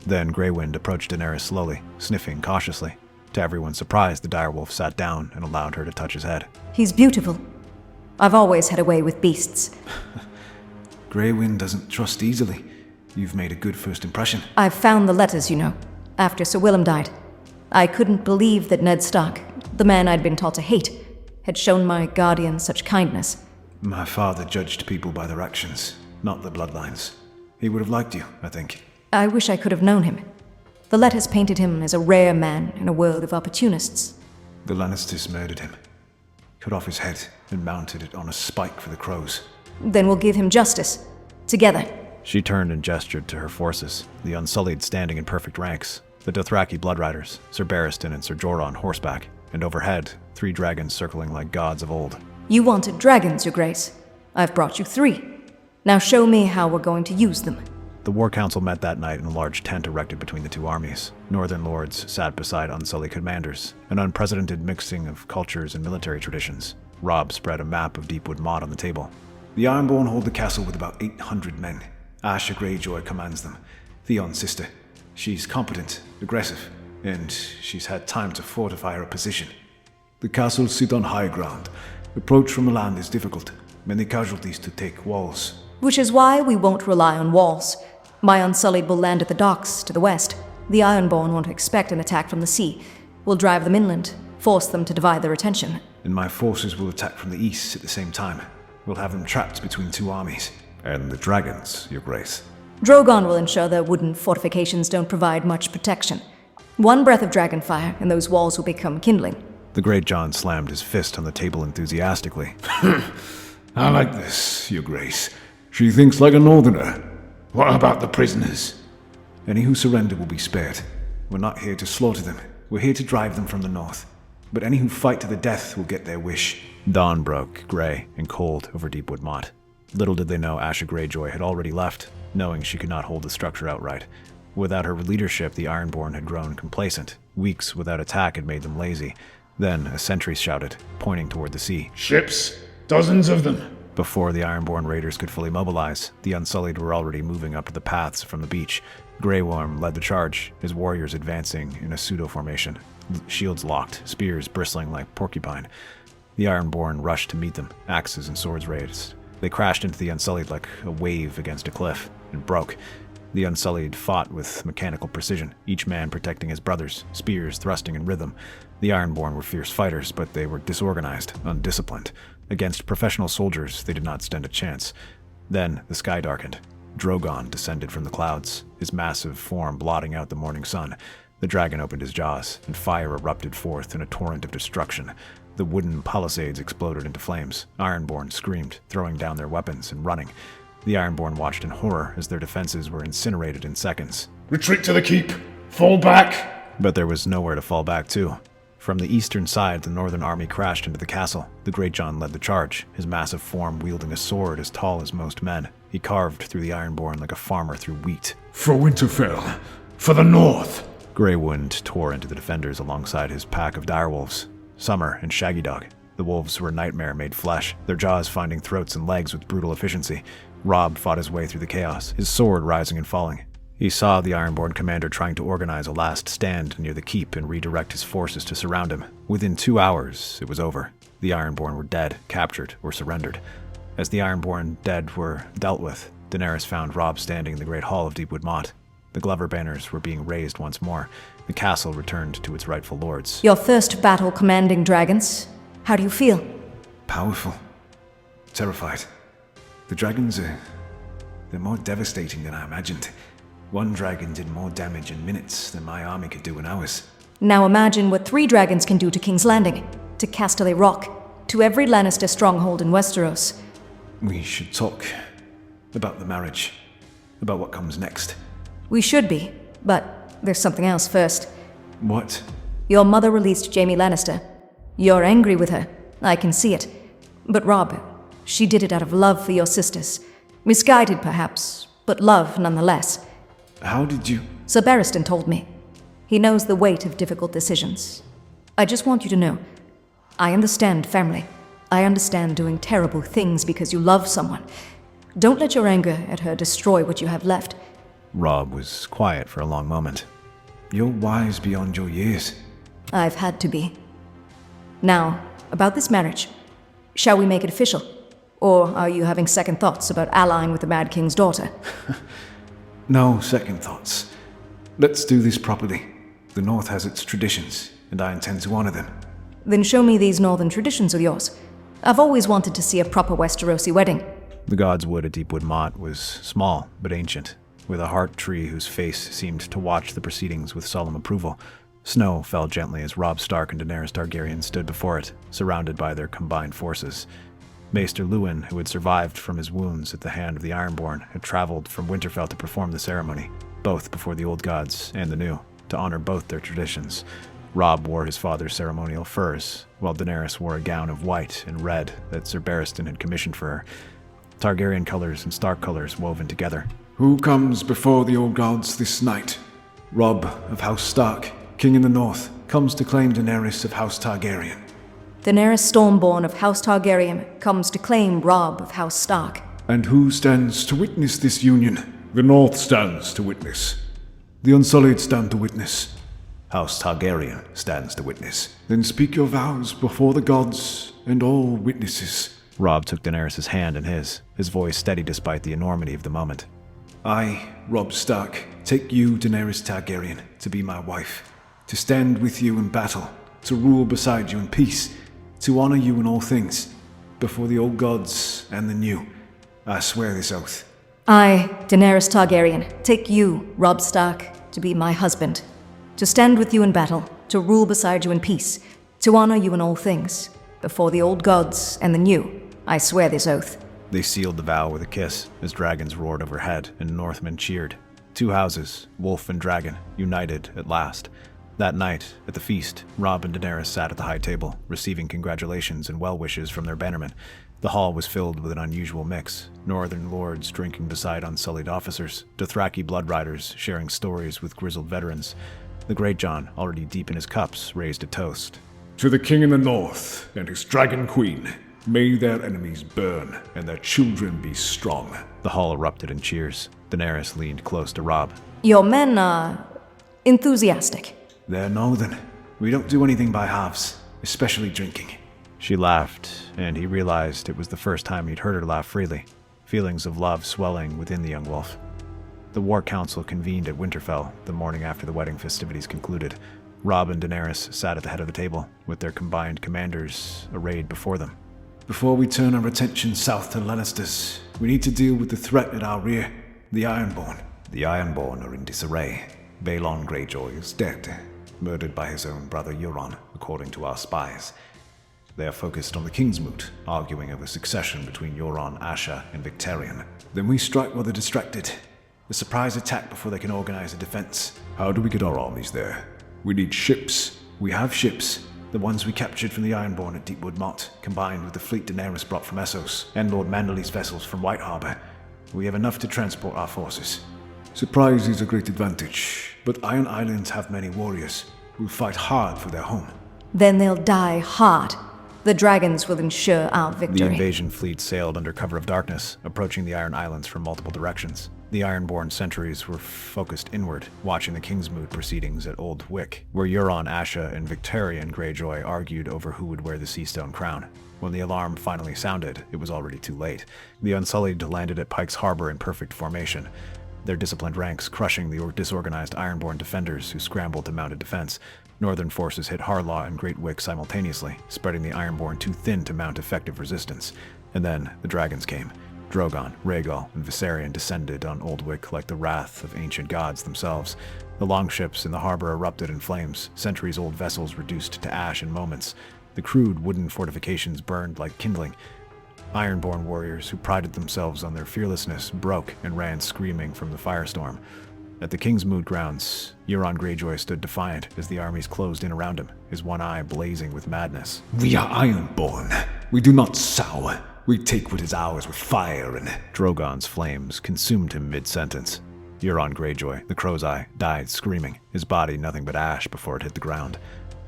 Then Greywind approached Daenerys slowly, sniffing cautiously. To everyone's surprise, the direwolf sat down and allowed her to touch his head. He's beautiful. I've always had a way with beasts. Greywind doesn't trust easily. You've made a good first impression. I've found the letters, you know, after Sir Willem died. I couldn't believe that Ned Stark, the man I'd been taught to hate, had shown my guardian such kindness. My father judged people by their actions, not their bloodlines. He would have liked you, I think. I wish I could have known him. The letters painted him as a rare man in a world of opportunists. The Lannisters murdered him, cut off his head, and mounted it on a spike for the crows. Then we'll give him justice. Together. She turned and gestured to her forces, the Unsullied standing in perfect ranks, the Dothraki Bloodriders, Sir Barristan and Sir Jorah on horseback, and overhead, 3 dragons circling like gods of old. You wanted dragons, Your Grace. I've brought you 3. Now show me how we're going to use them. The War Council met that night in a large tent erected between the two armies. Northern lords sat beside Unsullied commanders, an unprecedented mixing of cultures and military traditions. Robb spread a map of Deepwood Motte on the table. The Ironborn hold the castle with about 800 men. Asha Greyjoy commands them, Theon's sister. She's competent, aggressive, and she's had time to fortify her position. The castles sit on high ground. Approach from the land is difficult. Many casualties to take walls. Which is why we won't rely on walls. My Unsullied will land at the docks to the west. The Ironborn won't expect an attack from the sea. We'll drive them inland, force them to divide their attention. And my forces will attack from the east at the same time. We'll have them trapped between 2 armies. And the dragons, Your Grace. Drogon will ensure their wooden fortifications don't provide much protection. One breath of dragonfire, and those walls will become kindling. The Greatjon slammed his fist on the table enthusiastically. I like this, Your Grace. She thinks like a northerner. What about the prisoners? Any who surrender will be spared. We're not here to slaughter them. We're here to drive them from the north. But any who fight to the death will get their wish. Dawn broke, gray and cold, over Deepwood Motte. Little did they know Asha Greyjoy had already left, knowing she could not hold the structure outright. Without her leadership, the Ironborn had grown complacent. Weeks without attack had made them lazy. Then a sentry shouted, pointing toward the sea. Ships, dozens of them. Before the Ironborn raiders could fully mobilize, the Unsullied were already moving up the paths from the beach. Grey Worm led the charge, his warriors advancing in a pseudo-formation, shields locked, spears bristling like porcupine. The Ironborn rushed to meet them, axes and swords raised. They crashed into the Unsullied like a wave against a cliff, and broke. The Unsullied fought with mechanical precision, each man protecting his brothers, spears thrusting in rhythm. The Ironborn were fierce fighters, but they were disorganized, undisciplined. Against professional soldiers, they did not stand a chance. Then the sky darkened. Drogon descended from the clouds, his massive form blotting out the morning sun. The dragon opened his jaws, and fire erupted forth in a torrent of destruction. The wooden palisades exploded into flames. Ironborn screamed, throwing down their weapons and running. The Ironborn watched in horror as their defenses were incinerated in seconds. Retreat to the keep! Fall back! But there was nowhere to fall back to. From the eastern side, the northern army crashed into the castle. The Greatjon led the charge, his massive form wielding a sword as tall as most men. He carved through the Ironborn like a farmer through wheat. For Winterfell! For the north! Greywind tore into the defenders alongside his pack of direwolves, Summer and Shaggy Dog. The wolves were nightmare made flesh, their jaws finding throats and legs with brutal efficiency. Robb fought his way through the chaos, his sword rising and falling. He saw the Ironborn commander trying to organize a last stand near the keep and redirect his forces to surround him. Within 2 hours, it was over. The Ironborn were dead, captured, or surrendered. As the Ironborn dead were dealt with, Daenerys found Robb standing in the great hall of Deepwood Motte. The Glover banners were being raised once more. The castle returned to its rightful lords. Your first battle commanding dragons. How do you feel? Powerful. Terrified. The dragons they're more devastating than I imagined. One dragon did more damage in minutes than my army could do in hours. Now imagine what 3 dragons can do to King's Landing, to Casterly Rock, to every Lannister stronghold in Westeros. We should talk about the marriage, about what comes next. We should be, but there's something else first. What? Your mother released Jaime Lannister. You're angry with her. I can see it. But Robb, she did it out of love for your sisters. Misguided, perhaps, but love nonetheless. How did you... Sir Barristan told me. He knows the weight of difficult decisions. I just want you to know, I understand family. I understand doing terrible things because you love someone. Don't let your anger at her destroy what you have left. Robb was quiet for a long moment. You're wise beyond your years. I've had to be. Now, about this marriage. Shall we make it official? Or are you having second thoughts about allying with the Mad King's daughter? No second thoughts. Let's do this properly. The North has its traditions, and I intend to honor them. Then show me these northern traditions of yours. I've always wanted to see a proper Westerosi wedding. The God's Wood at Deepwood Motte was small but ancient, with a heart tree whose face seemed to watch the proceedings with solemn approval. Snow fell gently as Robb Stark and Daenerys Targaryen stood before it, surrounded by their combined forces. Maester Luwin, who had survived from his wounds at the hand of the Ironborn, had traveled from Winterfell to perform the ceremony, both before the old gods and the new, to honor both their traditions. Robb wore his father's ceremonial furs, while Daenerys wore a gown of white and red that Sir Barristan had commissioned for her. Targaryen colors and Stark colors woven together. Who comes before the old gods this night? Robb of House Stark, King in the North, comes to claim Daenerys of House Targaryen. Daenerys Stormborn of House Targaryen comes to claim Robb of House Stark. And who stands to witness this union? The North stands to witness. The Unsullied stand to witness. House Targaryen stands to witness. Then speak your vows before the gods and all witnesses. Robb took Daenerys' hand in his voice steady despite the enormity of the moment. I, Robb Stark, take you, Daenerys Targaryen, to be my wife, to stand with you in battle, to rule beside you in peace, to honor you in all things, before the old gods and the new. I swear this oath. I, Daenerys Targaryen, take you, Robb Stark, to be my husband, to stand with you in battle, to rule beside you in peace, to honor you in all things, before the old gods and the new. I swear this oath. They sealed the vow with a kiss as dragons roared overhead and Northmen cheered. 2 houses, wolf and dragon, united at last. That night, at the feast, Robb and Daenerys sat at the high table, receiving congratulations and well wishes from their bannermen. The hall was filled with an unusual mix, northern lords drinking beside unsullied officers, Dothraki blood riders sharing stories with grizzled veterans. The Greatjon, already deep in his cups, raised a toast. To the King in the North and his Dragon Queen, may their enemies burn and their children be strong. The hall erupted in cheers. Daenerys leaned close to Robb. Your men are enthusiastic. They're northern. We don't do anything by halves, especially drinking. She laughed, and he realized it was the first time he'd heard her laugh freely, feelings of love swelling within the young wolf. The War Council convened at Winterfell the morning after the wedding festivities concluded. Robb and Daenerys sat at the head of the table, with their combined commanders arrayed before them. Before we turn our attention south to Lannisters, we need to deal with the threat at our rear, the Ironborn. The Ironborn are in disarray. Balon Greyjoy is dead, murdered by his own brother Euron, according to our spies. They are focused on the Kingsmoot, arguing over succession between Euron, Asha, and Victarion. Then we strike while they're distracted. A surprise attack before they can organize a defense. How do we get our armies there? We need ships. We have ships. The ones we captured from the Ironborn at Deepwood Motte, combined with the fleet Daenerys brought from Essos, and Lord Manderley's vessels from White Harbor. We have enough to transport our forces. Surprise is a great advantage, But Iron Islands have many warriors who fight hard for their home. Then they'll die hard. The dragons will ensure our victory. The invasion fleet sailed under cover of darkness, approaching the Iron Islands from multiple directions. The Ironborn sentries were focused inward, watching the Kingsmoot proceedings at Old Wick, where Euron, Asha, and Victarion Greyjoy argued over who would wear the Seastone crown. When the alarm finally sounded, it was already too late. The Unsullied landed at Pike's Harbor in perfect formation, their disciplined ranks crushing the disorganized Ironborn defenders who scrambled to mount a defense. Northern forces hit Harlaw and Great Wick simultaneously, spreading the Ironborn too thin to mount effective resistance. And then the dragons came. Drogon, Rhaegal, and Viserion descended on Old Wick like the wrath of ancient gods themselves. The longships in the harbor erupted in flames, centuries-old vessels reduced to ash in moments. The crude wooden fortifications burned like kindling. Ironborn warriors who prided themselves on their fearlessness broke and ran screaming from the firestorm. At the Kingsmoot grounds, Euron Greyjoy stood defiant as the armies closed in around him, his one eye blazing with madness. We are Ironborn. We do not sour. We take what is ours with fire and... Drogon's flames consumed him mid-sentence. Euron Greyjoy, the Crow's Eye, died screaming, his body nothing but ash before it hit the ground.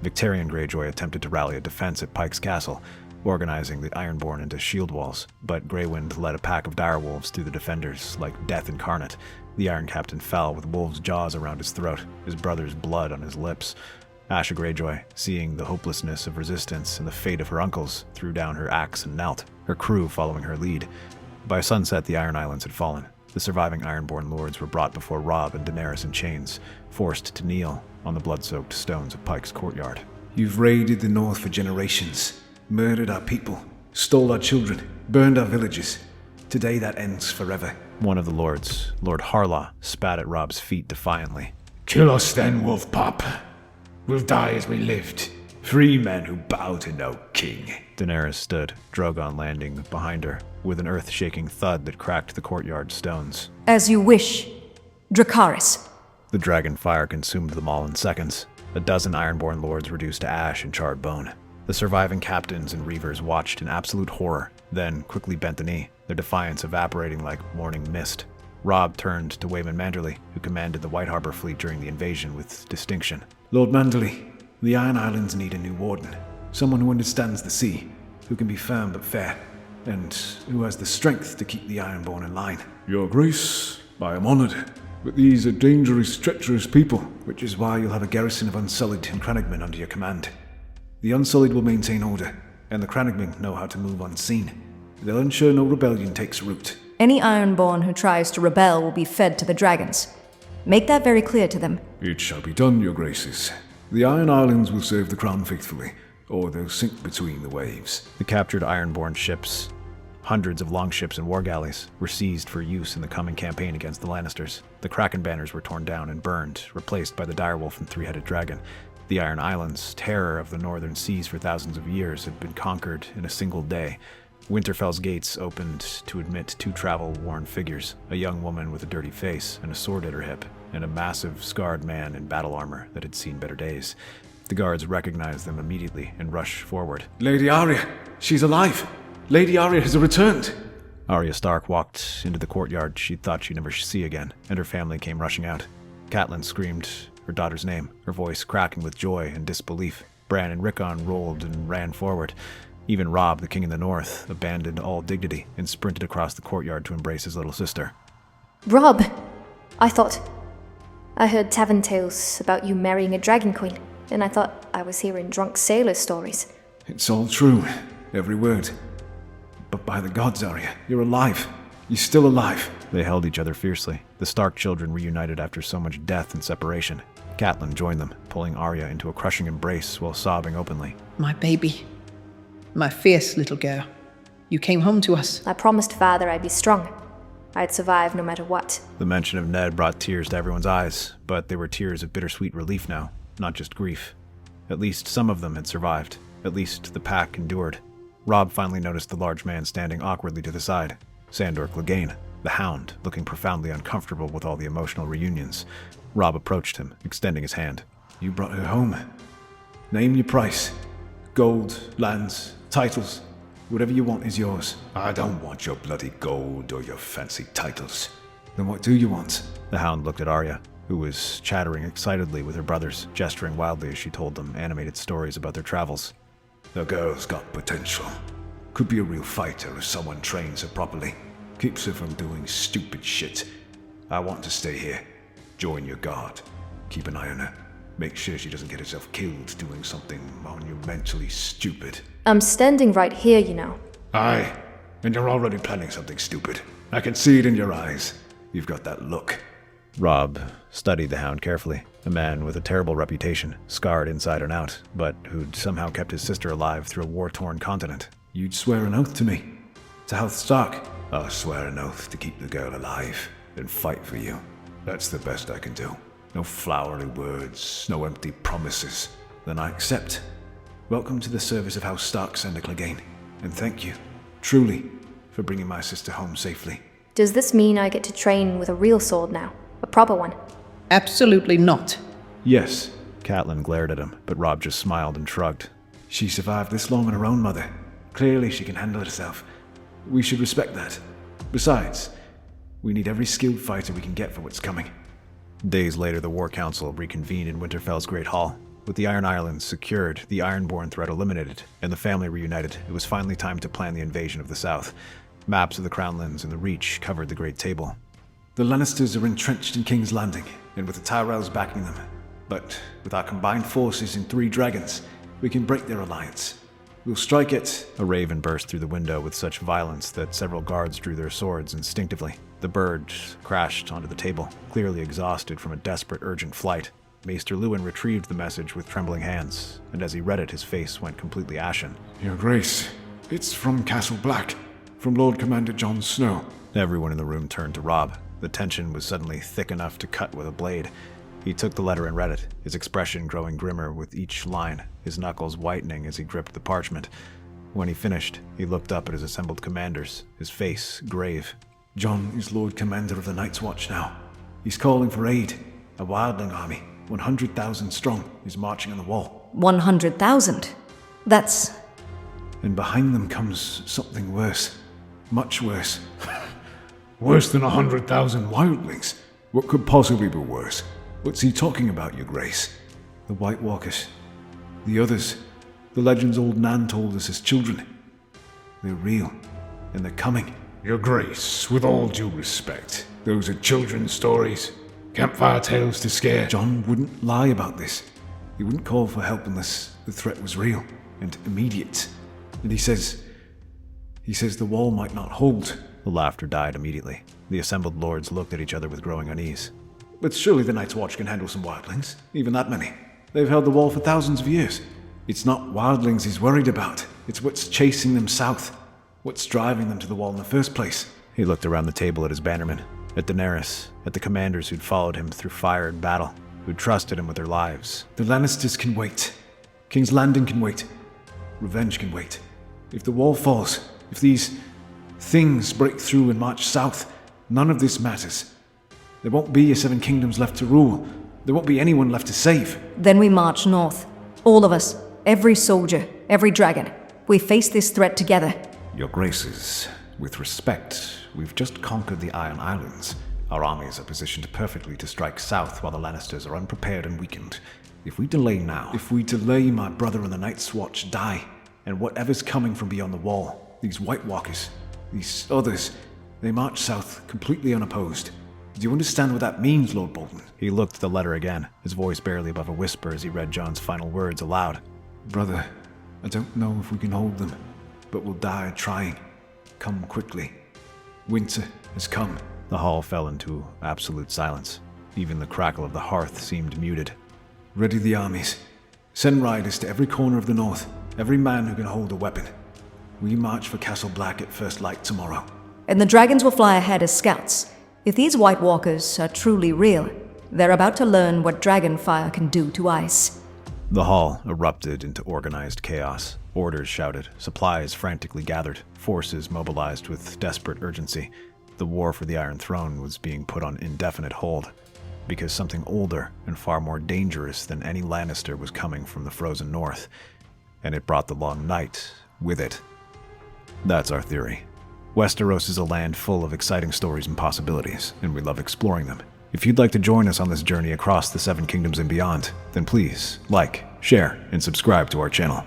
Victarion Greyjoy attempted to rally a defense at Pike's Castle, organizing the Ironborn into shield walls, but Greywind led a pack of direwolves through the defenders like death incarnate. The Iron Captain fell with wolves' jaws around his throat, his brother's blood on his lips. Asha Greyjoy, seeing the hopelessness of resistance and the fate of her uncles, threw down her axe and knelt, her crew following her lead. By sunset, the Iron Islands had fallen. The surviving Ironborn lords were brought before Robb and Daenerys in chains, forced to kneel on the blood-soaked stones of Pike's courtyard. You've raided the North for generations, murdered our people, stole our children, burned our villages. Today that ends forever. One of the lords, Lord Harlaw, spat at Robb's feet defiantly. Kill us then, Wolfpup. We'll die as we lived. Free men who bow to no king. Daenerys stood, Drogon landing behind her, with an earth-shaking thud that cracked the courtyard stones. As you wish, Dracarys. The dragon fire consumed them all in seconds. A dozen Ironborn lords reduced to ash and charred bone. The surviving captains and reavers watched in absolute horror, then quickly bent the knee, their defiance evaporating like morning mist. Robb turned to Waymond Manderly, who commanded the White Harbor fleet during the invasion with distinction. Lord Manderly, the Iron Islands need a new warden. Someone who understands the sea, who can be firm but fair, and who has the strength to keep the Ironborn in line. Your Grace, I am honored, but these are dangerous, treacherous people. Which is why you'll have a garrison of Unsullied and Crannogmen under your command. The Unsullied will maintain order, and the Crannogmen know how to move unseen. They'll ensure no rebellion takes root. Any Ironborn who tries to rebel will be fed to the dragons. Make that very clear to them. It shall be done, Your Graces. The Iron Islands will serve the crown faithfully, or they'll sink between the waves. The captured Ironborn ships, hundreds of longships and war galleys, were seized for use in the coming campaign against the Lannisters. The Kraken banners were torn down and burned, replaced by the direwolf and three-headed dragon. The Iron Islands, terror of the northern seas for thousands of years, had been conquered in a single day. Winterfell's gates opened to admit two travel-worn figures, a young woman with a dirty face and a sword at her hip, and a massive, scarred man in battle armor that had seen better days. The guards recognized them immediately and rushed forward. Lady Arya! She's alive! Lady Arya has returned! Arya Stark walked into the courtyard she'd thought she'd never see again, and her family came rushing out. Catelyn screamed her daughter's name, her voice cracking with joy and disbelief. Bran and Rickon rolled and ran forward. Even Robb, the king in the north, abandoned all dignity and sprinted across the courtyard to embrace his little sister. Robb! I heard tavern tales about you marrying a dragon queen, and I thought I was hearing drunk sailor stories. It's all true, every word. But by the gods, Arya, you're alive. You're still alive. They held each other fiercely. The Stark children reunited after so much death and separation. Catelyn joined them, pulling Arya into a crushing embrace while sobbing openly. My baby. My fierce little girl. You came home to us. I promised Father I'd be strong. I'd survive no matter what. The mention of Ned brought tears to everyone's eyes, but they were tears of bittersweet relief now, not just grief. At least some of them had survived. At least the pack endured. Robb finally noticed the large man standing awkwardly to the side. Sandor Clegane, the Hound, looking profoundly uncomfortable with all the emotional reunions. Robb approached him, extending his hand. You brought her home. Name your price. Gold, lands, titles. Whatever you want is yours. I don't want your bloody gold or your fancy titles. Then what do you want? The Hound looked at Arya, who was chattering excitedly with her brothers, gesturing wildly as she told them animated stories about their travels. The girl's got potential. Could be a real fighter if someone trains her properly. Keeps her from doing stupid shit. I want to stay here. Join your guard. Keep an eye on her. Make sure she doesn't get herself killed doing something monumentally stupid. I'm standing right here, you know. Aye, and you're already planning something stupid. I can see it in your eyes. You've got that look. Robb studied the Hound carefully, a man with a terrible reputation, scarred inside and out, but who'd somehow kept his sister alive through a war-torn continent. You'd swear an oath to me. To House Stark. I'll swear an oath to keep the girl alive, and fight for you. That's the best I can do. No flowery words, no empty promises. Then I accept. Welcome to the service of House Stark, Senator Clegane, and thank you, truly, for bringing my sister home safely. Does this mean I get to train with a real sword now? A proper one? Absolutely not. Yes. Catelyn glared at him, but Robb just smiled and shrugged. She survived this long on her own, Mother. Clearly she can handle herself. We should respect that. Besides, we need every skilled fighter we can get for what's coming. Days later, the War Council reconvened in Winterfell's Great Hall. With the Iron Islands secured, the Ironborn threat eliminated, and the family reunited, it was finally time to plan the invasion of the South. Maps of the Crownlands and the Reach covered the Great Table. The Lannisters are entrenched in King's Landing, and with the Tyrells backing them. But with our combined forces in 3 dragons, we can break their alliance. We'll strike it. A raven burst through the window with such violence that several guards drew their swords instinctively. The bird crashed onto the table, clearly exhausted from a desperate, urgent flight. Maester Luwin retrieved the message with trembling hands, and as he read it, his face went completely ashen. Your Grace, it's from Castle Black, from Lord Commander Jon Snow. Everyone in the room turned to Robb. The tension was suddenly thick enough to cut with a blade. He took the letter and read it, his expression growing grimmer with each line, his knuckles whitening as he gripped the parchment. When he finished, he looked up at his assembled commanders, his face grave. Jon is Lord Commander of the Night's Watch now. He's calling for aid. A wildling army, 100,000 strong, is marching on the wall. 100,000? That's... And behind them comes something worse. Much worse. Worse than 100,000 Wildlings? What could possibly be worse? What's he talking about, Your Grace? The White Walkers. The others. The legends old Nan told us as children. They're real. And they're coming. Your Grace, with all due respect, those are children's stories. Campfire tales to scare. Jon wouldn't lie about this. He wouldn't call for help unless the threat was real and immediate. And he says the wall might not hold. The laughter died immediately. The assembled lords looked at each other with growing unease. But surely the Night's Watch can handle some wildlings, even that many. They've held the wall for thousands of years. It's not wildlings he's worried about. It's what's chasing them south. What's driving them to the wall in the first place. He looked around the table at his bannermen, at Daenerys, at the commanders who'd followed him through fire and battle, who'd trusted him with their lives. The Lannisters can wait. King's Landing can wait. Revenge can wait. If the wall falls, if these things break through and march south, none of this matters. There won't be a 7 kingdoms left to rule. There won't be anyone left to save. Then we march north. All of us. Every soldier. Every dragon. We face this threat together. Your Graces, with respect, we've just conquered the Iron Islands. Our armies are positioned perfectly to strike south while the Lannisters are unprepared and weakened. If we delay now... If we delay, my brother and the Night's Watch die. And whatever's coming from beyond the wall, these White Walkers, these others, they march south completely unopposed. Do you understand what that means, Lord Bolton? He looked at the letter again, his voice barely above a whisper as he read Jon's final words aloud. Brother, I don't know if we can hold them, but we'll die trying. Come quickly. Winter has come. The hall fell into absolute silence. Even the crackle of the hearth seemed muted. Ready the armies. Send riders to every corner of the north, every man who can hold a weapon. We march for Castle Black at first light tomorrow. And the dragons will fly ahead as scouts. If these White Walkers are truly real, they're about to learn what dragon fire can do to ice. The hall erupted into organized chaos. Orders shouted, supplies frantically gathered, forces mobilized with desperate urgency. The war for the Iron Throne was being put on indefinite hold, because something older and far more dangerous than any Lannister was coming from the frozen north, and it brought the long night with it. That's our theory. Westeros is a land full of exciting stories and possibilities, and we love exploring them. If you'd like to join us on this journey across the 7 Kingdoms and beyond, then please like, share, and subscribe to our channel.